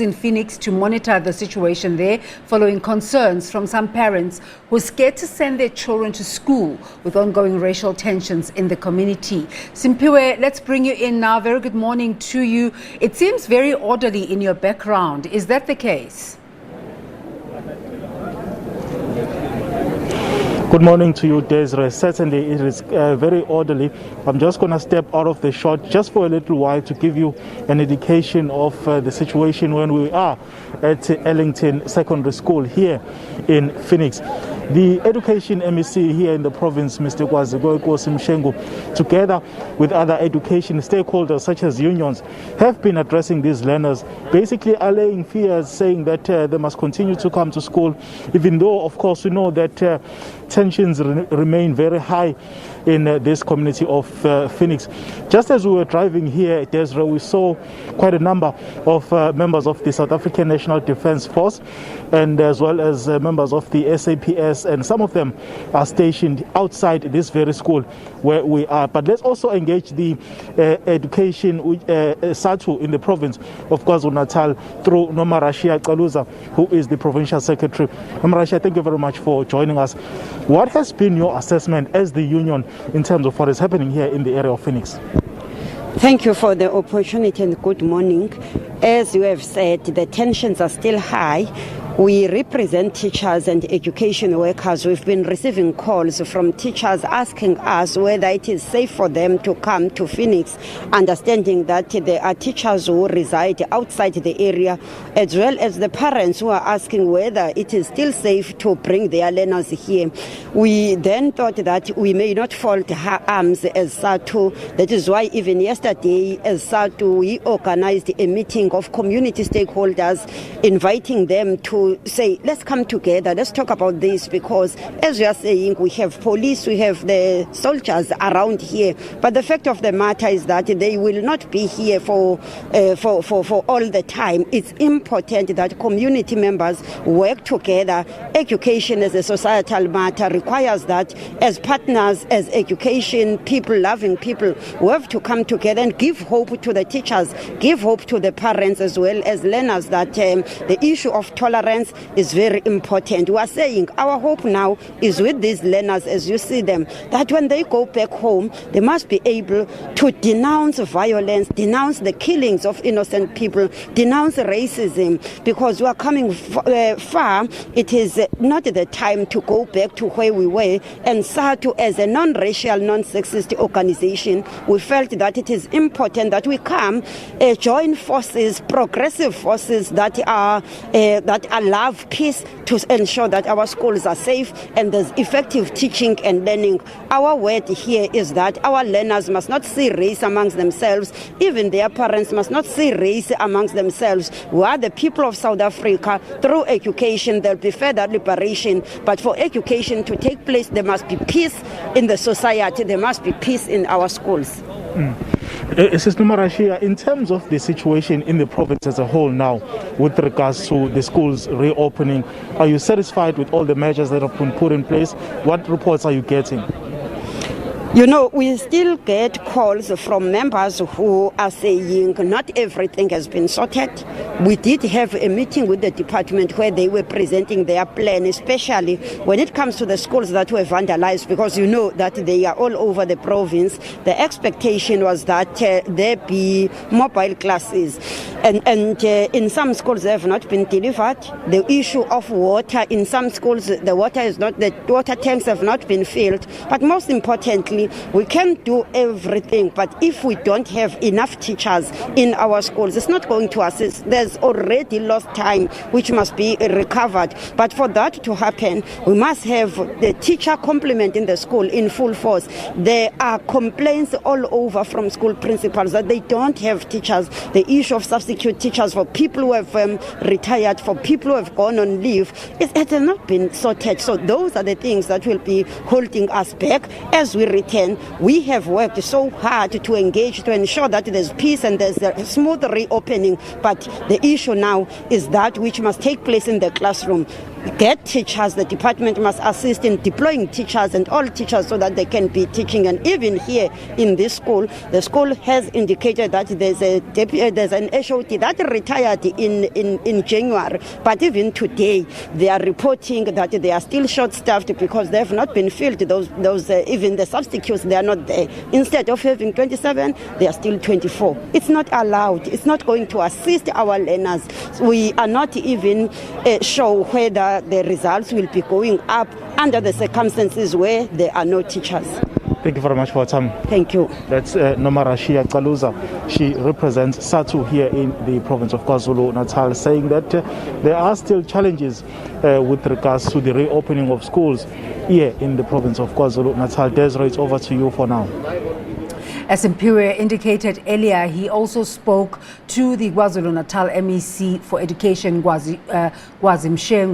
in Phoenix to monitor the situation there following concerns from some parents who are scared to send their children to school with ongoing racial tensions in the community. Simphiwe, let's bring you in now. Very good morning to you. It seems very orderly in your background. Is that the case? Good morning to you, Desiree. Certainly it is very orderly. I'm just going to step out of the shot just for a little while to give you an indication of the situation when we are at Ellington Secondary School here in Phoenix. The education MEC here in the province, Mr. Simshengu, together with other education stakeholders such as unions, have been addressing these learners, basically allaying fears, saying that they must continue to come to school, even though, of course, we know that tensions remain very high in this community of Phoenix. Just as we were driving here, Desiree, we saw quite a number of members of the South African National Defence Force, and as well as members of the SABC, and some of them are stationed outside this very school where we are. But let's also engage the education SATU in the province of KwaZulu-Natal through Nomarashia Kaluza, who is the provincial secretary. Nomarashia, thank you very much for joining us. What has been your assessment as the union in terms of what is happening here in the area of Phoenix? Thank you for the opportunity and good morning. As you have said, the tensions are still high. We represent teachers and education workers. We've been receiving calls from teachers asking us whether it is safe for them to come to Phoenix, understanding that there are teachers who reside outside the area, as well as the parents who are asking whether it is still safe to bring their learners here. We then thought that we may not fold arms as SATU. That is why even yesterday as SATU we organized a meeting of community stakeholders, inviting them to say, let's come together, let's talk about this, because as you are saying, we have police, we have the soldiers around here, but the fact of the matter is that they will not be here for all the time. It's important that community members work together. Education as a societal matter requires that as partners, as education people, loving people, we have to come together and give hope to the teachers, give hope to the parents as well as learners, that the issue of tolerance is very important. We are saying our hope now is with these learners, as you see them, that when they go back home, they must be able to denounce violence, denounce the killings of innocent people, denounce racism, because we are coming far. It is not the time to go back to where we were. And SATU, as a non-racial, non-sexist organization, we felt that it is important that we come, join forces, progressive forces that love peace, to ensure that our schools are safe and there's effective teaching and learning. Our word here is that our learners must not see race amongst themselves. Even their parents must not see race amongst themselves. We are the people of South Africa. Through education, there will be further liberation. But for education to take place, there must be peace in the society. There must be peace in our schools. Sister Nomarashia, in terms of the situation in the province as a whole now, with regards to the schools reopening, are you satisfied with all the measures that have been put in place? What reports are you getting? You know, we still get calls from members who are saying not everything has been sorted. We did have a meeting with the department where they were presenting their plan, especially when it comes to the schools that were vandalized, because you know that they are all over the province. The expectation was that there be mobile classes. And in some schools they have not been delivered. The issue of water, in some schools the water tanks have not been filled. But most importantly, we can do everything, but if we don't have enough teachers in our schools, it's not going to assist. There's already lost time which must be recovered. But for that to happen, we must have the teacher complement in the school in full force. There are complaints all over from school principals that they don't have teachers. The issue of substitute teachers for people who have retired, for people who have gone on leave, it has not been sorted. So those are the things that will be holding us back as we return. We have worked so hard to engage, to ensure that there's peace and there's a smooth reopening. But the issue now is that which must take place in the classroom. get teachers. The department must assist in deploying teachers and all teachers so that they can be teaching. And even here in this school, the school has indicated that there's an HOD that retired in January. But even today, they are reporting that they are still short-staffed because they have not been filled. Those even the substitutes, they are not there. Instead of having 27, they are still 24. It's not allowed. It's not going to assist our learners. We are not even sure whether the results will be going up under the circumstances where there are no teachers. Thank you very much for your time. Thank you. That's Nomarashia Kaluza. She represents SATU here in the province of KwaZulu-Natal, saying that there are still challenges with regards to the reopening of schools here in the province of KwaZulu-Natal. Desiree, it's over to you for now. As Simphiwe indicated earlier, he also spoke to the KwaZulu-Natal MEC for Education, Gwazi Mshengu.